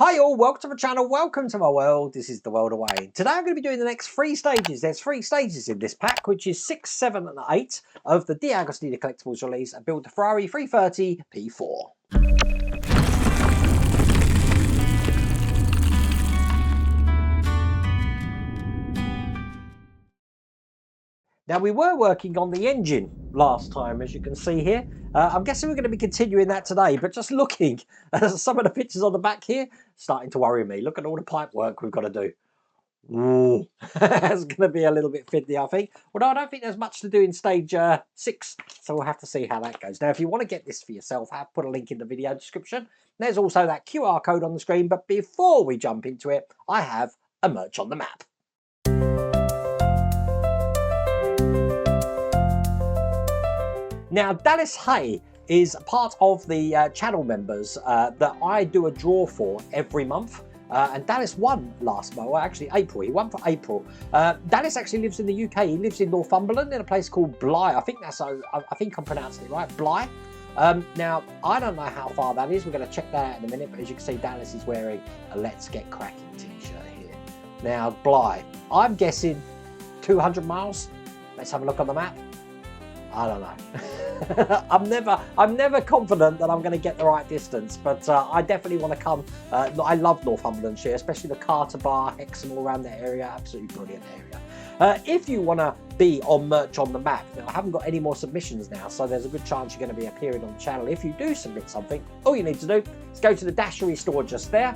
Hi all, welcome to my channel, welcome to my world. This is the world away. Today I'm going to be doing the next 3 stages. There's 3 stages in this pack, which is 6, 7 and 8 of the Deagostini Collectibles release and build the Ferrari 330 P4. Now we were working on the engine last time, as you can see here. I'm guessing we're going to be continuing that today, but just looking at some of the pictures on the back here, starting to worry me. Look at all the pipe work we've got to do. Ooh, it's going to be a little bit fiddly, I think. Well, no, I don't think there's much to do in stage 6, so we'll have to see how that goes. Now, if you want to get this for yourself, I've put a link in the video description. There's also that QR code on the screen, but before we jump into it, I have a merch on the map. Now, Dallas Hay is part of the channel members that I do a draw for every month. And Dallas won last month, well actually April, he won for April. Dallas actually lives in the UK, he lives in Northumberland in a place called Bly. I think I'm pronouncing it right, Bly. Now, I don't know how far that is, we're going to check that out in a minute, but as you can see, Dallas is wearing a Let's Get Cracking t-shirt here. Now, Bly, I'm guessing 200 miles. Let's have a look on the map. I don't know. I'm never confident that I'm going to get the right distance, but I definitely want to come. I love Northumberlandshire, especially the Carter Bar, Hexham, all around that area. Absolutely brilliant area. If you want to be on merch on the map, now I haven't got any more submissions now, so there's a good chance you're going to be appearing on the channel. If you do submit something, all you need to do is go to the Dashery store just there,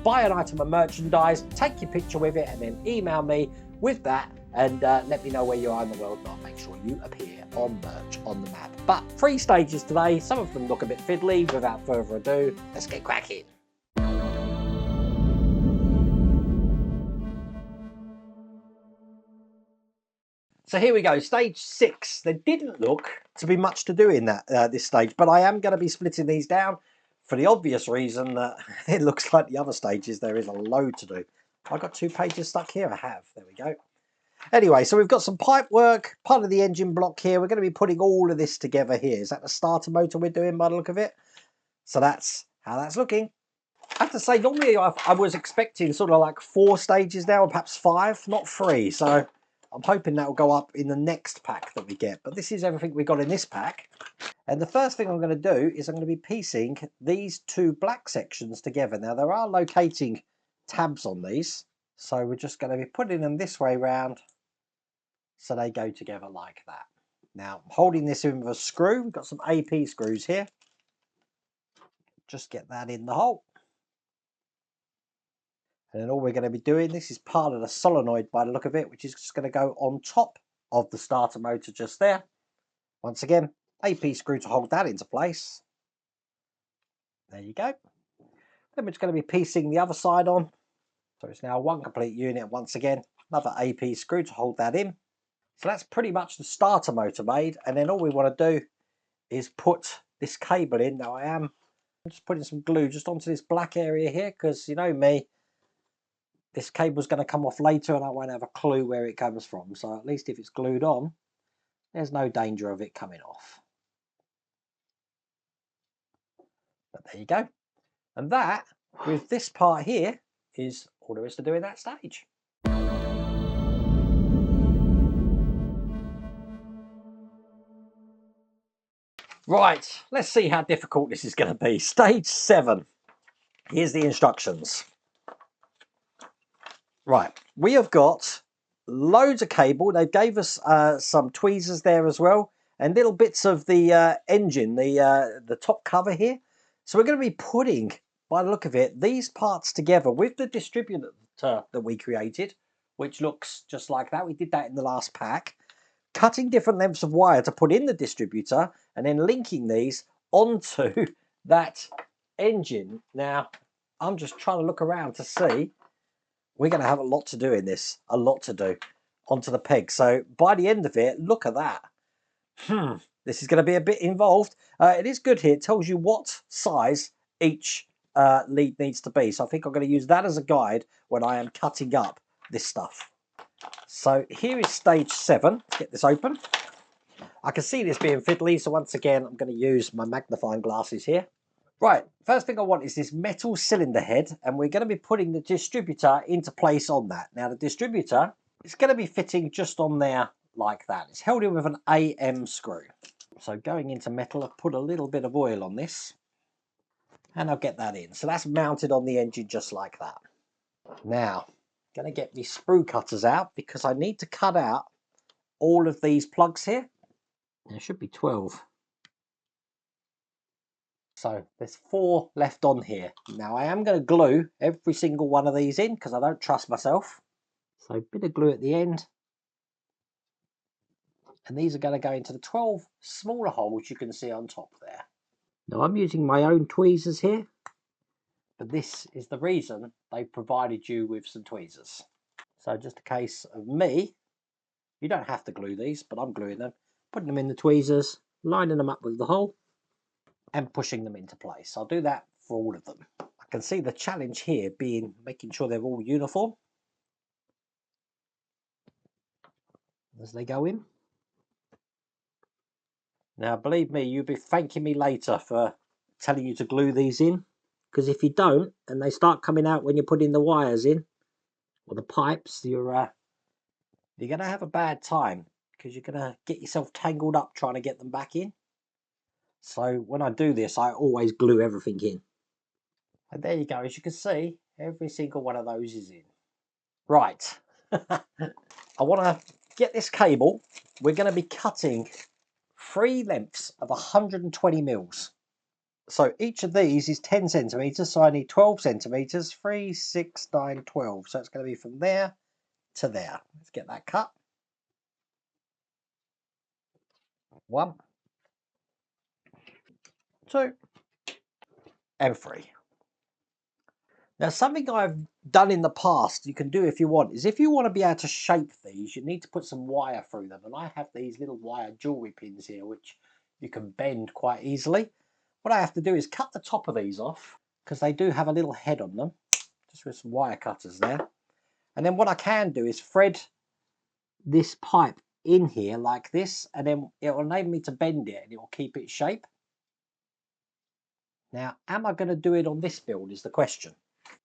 buy an item of merchandise, take your picture with it, and then email me with that. And let me know where you are in the world, and I'll make sure you appear on merch on the map. But 3 stages today, some of them look a bit fiddly. Without further ado, let's get cracking. So here we go, stage 6. There didn't look to be much to do in that this stage, but I am going to be splitting these down for the obvious reason that it looks like the other stages there is a load to do. I've got 2 pages stuck here. I have. There we go. Anyway, so we've got some pipe work, part of the engine block here. We're going to be putting all of this together here. Is that the starter motor we're doing by the look of it? So that's how that's looking. I have to say, normally I was expecting sort of like 4 stages now, or perhaps 5, not 3. So I'm hoping that will go up in the next pack that we get. But this is everything we got in this pack. And the first thing I'm going to do is I'm going to be piecing these 2 black sections together. Now, there are locating tabs on these. So we're just going to be putting them this way round, so they go together like that. Now, I'm holding this in with a screw. We've got some AP screws here. Just get that in the hole. And then all we're going to be doing, this is part of the solenoid by the look of it, which is just going to go on top of the starter motor just there. Once again, AP screw to hold that into place. There you go. Then we're just going to be piecing the other side on. So it's now one complete unit. Once again, another AP screw to hold that in. So that's pretty much the starter motor made, and then all we want to do is put this cable in. Now I'm just putting some glue just onto this black area here, because you know me, this cable's going to come off later and I won't have a clue where it comes from. So at least if it's glued on, there's no danger of it coming off. But there you go. And that, with this part here, is all there is to do in that stage. Right, let's see how difficult this is going to be. Stage 7. Here's the instructions. Right, we have got loads of cable. They gave us some tweezers there as well, and little bits of the engine, the top cover here. So we're going to be putting, by the look of it, these parts together with the distributor that we created, which looks just like that. We did that in the last pack. Cutting different lengths of wire to put in the distributor and then linking these onto that engine. Now, I'm just trying to look around to see. We're going to have a lot to do in this, a lot to do onto the peg. So by the end of it, look at that. This is going to be a bit involved. It is good here. It tells you what size each lead needs to be. So I think I'm going to use that as a guide when I am cutting up this stuff. So here is stage 7. Let's get this open. I can see this being fiddly, so once again I'm going to use my magnifying glasses here. Right, first thing I want is this metal cylinder head, and we're going to be putting the distributor into place on that. Now the distributor is going to be fitting just on there like that. It's held in with an AM screw. So going into metal, I've put a little bit of oil on this, and I'll get that in. So that's mounted on the engine just like that. Now, I'm going to get my sprue cutters out because I need to cut out all of these plugs here. There should be 12. So there's 4 left on here. Now I am going to glue every single one of these in because I don't trust myself. So a bit of glue at the end. And these are going to go into the 12 smaller holes you can see on top there. Now I'm using my own tweezers here, but this is the reason they provided you with some tweezers. So just a case of me, you don't have to glue these, but I'm gluing them, putting them in the tweezers, lining them up with the hole, and pushing them into place. I'll do that for all of them. I can see the challenge here being making sure they're all uniform as they go in. Now believe me, you'll be thanking me later for telling you to glue these in, because if you don't and they start coming out when you're putting the wires in or the pipes, you're going to have a bad time because you're going to get yourself tangled up trying to get them back in. So when I do this, I always glue everything in. And there you go. As you can see, every single one of those is in. Right. I want to get this cable. We're going to be cutting 3 lengths of 120 mils. So each of these is 10 centimeters. So I need 12 centimeters. 3, 6, 9, 12. So it's going to be from there to there. Let's get that cut. 1, 2, and 3. Now something I've done in the past, you can do if you want, is if you want to be able to shape these, you need to put some wire through them. And I have these little wire jewelry pins here, which you can bend quite easily. What I have to do is cut the top of these off, because they do have a little head on them, just with some wire cutters there. And then what I can do is thread this pipe in here like this, and then it will enable me to bend it and it will keep its shape. Now, am I going to do it on this build is the question.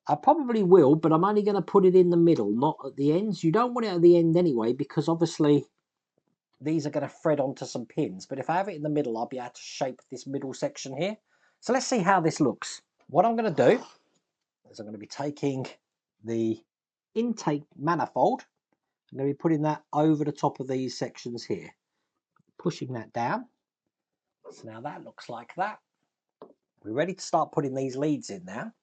I probably will, but I'm only going to put it in the middle, not at the ends. You don't want it at the end anyway, because obviously these are going to thread onto some pins. But if I have it in the middle, I'll be able to shape this middle section here. So let's see how this looks. What I'm going to do is I'm going to be taking the intake manifold. I'm going to be putting that over the top of these sections here, pushing that down. So now that looks like that. We're ready to start putting these leads in now.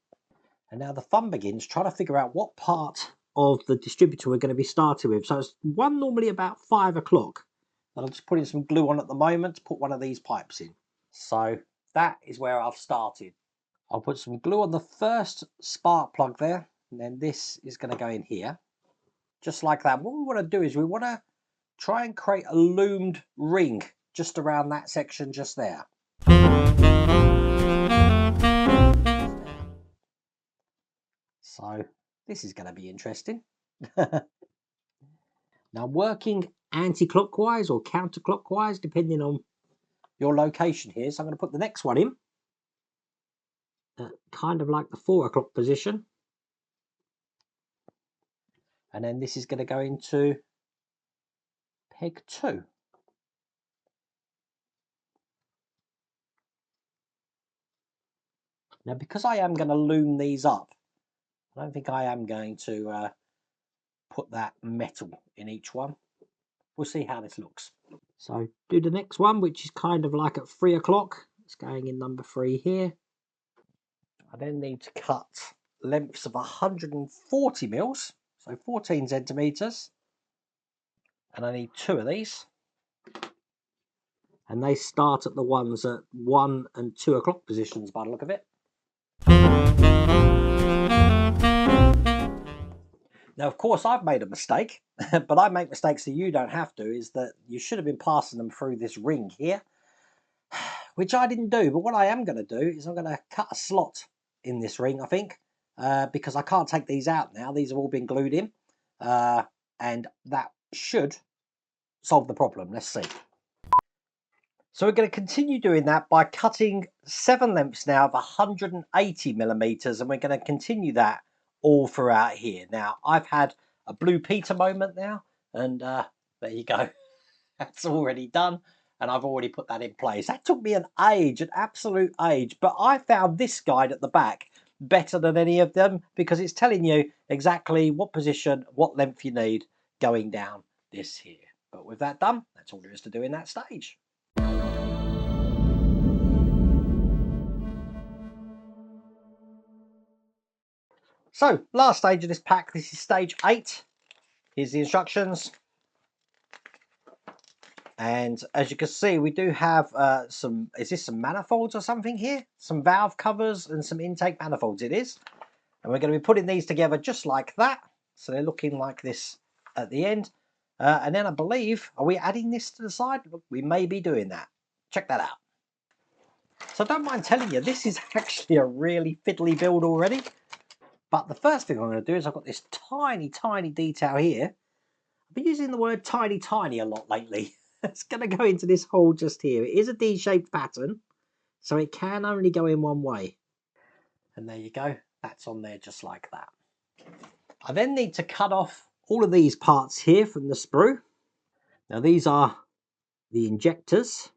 And now the fun begins trying to figure out what part of the distributor we're going to be starting with. So it's one normally about 5 o'clock. And I'm just putting some glue on at the moment to put one of these pipes in. So that is where I've started. I'll put some glue on the first spark plug there. And then this is going to go in here. Just like that. What we want to do is we want to try and create a loomed ring just around that section just there. So this is going to be interesting. Now working anti-clockwise or counterclockwise depending on your location here. So I'm going to put the next one in kind of like the 4 o'clock position. And then this is going to go into peg 2. Now because I am going to loom these up, I don't think I am going to put that metal in each one. We'll see how this looks. So do the next one, which is kind of like at 3 o'clock. It's going in number 3 here. I then need to cut lengths of 140 mils, so 14 centimeters. And I need 2 of these. And they start at the ones at 1 and 2 o'clock positions by the look of it. Now, of course, I've made a mistake, but I make mistakes so you don't have to, is that you should have been passing them through this ring here, which I didn't do. But what I am going to do is I'm going to cut a slot in this ring, I think, because I can't take these out now. These have all been glued in, and that should solve the problem. Let's see. So we're going to continue doing that by cutting 7 lengths now of 180mm, and we're going to continue that all throughout here. Now, I've had a Blue Peter moment now, and there you go. That's already done, and I've already put that in place. That took me an absolute age, but I found this guide at the back better than any of them because it's telling you exactly what position, what length you need going down this here. But with that done, that's all there is to do in that stage. So, last stage of this pack, this is stage 8. Here's the instructions. And as you can see, we do have some manifolds or something here? Some valve covers and some intake manifolds it is. And we're going to be putting these together just like that. So they're looking like this at the end. And then I believe, are we adding this to the side? We may be doing that. Check that out. So don't mind telling you, this is actually a really fiddly build already. But the first thing I'm going to do is I've got this tiny, tiny detail here. I've been using the word tiny, tiny a lot lately. It's going to go into this hole just here. It is a D-shaped pattern, so it can only go in one way. And there you go. That's on there just like that. I then need to cut off all of these parts here from the sprue. Now these are the injectors.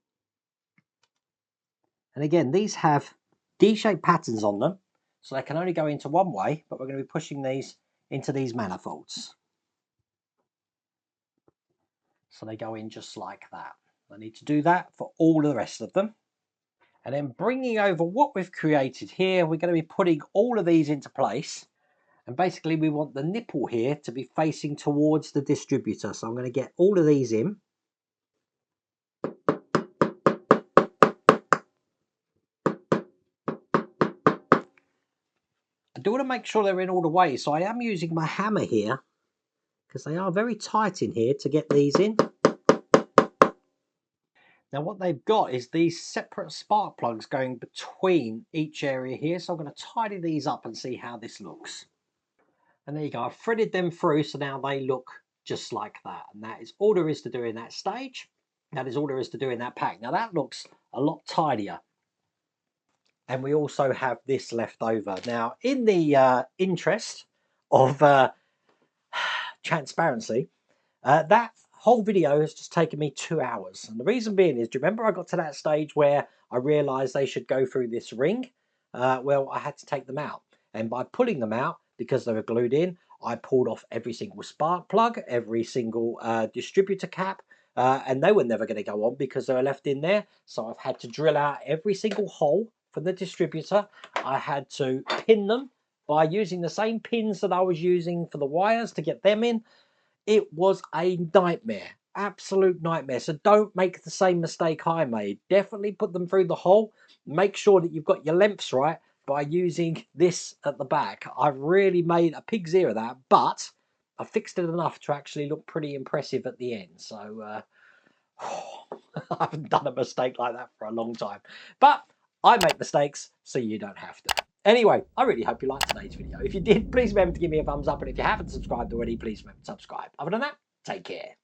And again, these have D-shaped patterns on them, so they can only go into one way, but we're going to be pushing these into these manifolds. So they go in just like that. I need to do that for all the rest of them. And then bringing over what we've created here, we're going to be putting all of these into place. And basically we want the nipple here to be facing towards the distributor. So I'm going to get all of these in. I do want to make sure they're in all the way, so I am using my hammer here because they are very tight in here to get these in. Now what they've got is these separate spark plugs going between each area here, so I'm going to tidy these up and see how this looks. And there you go, I've threaded them through, so now they look just like that. And that is all there is to do in that stage. That is all there is to do in that pack. Now that looks a lot tidier. And we also have this left over. Now, in the interest of transparency, that whole video has just taken me 2 hours. And the reason being is, do you remember I got to that stage where I realised they should go through this ring? Well, I had to take them out. And by pulling them out, because they were glued in, I pulled off every single spark plug, every single distributor cap, and they were never going to go on because they were left in there. So I've had to drill out every single hole for the distributor. I had to pin them by using the same pins that I was using for the wires to get them in. It was a nightmare, absolute nightmare. So don't make the same mistake I made. Definitely put them through the hole. Make sure that you've got your lengths right by using this at the back. I've really made a pig's ear of that, but I fixed it enough to actually look pretty impressive at the end. So I haven't done a mistake like that for a long time. But I make mistakes so you don't have to. Anyway, I really hope you liked today's video. If you did, please remember to give me a thumbs up. And if you haven't subscribed already, please remember to subscribe. Other than that, take care.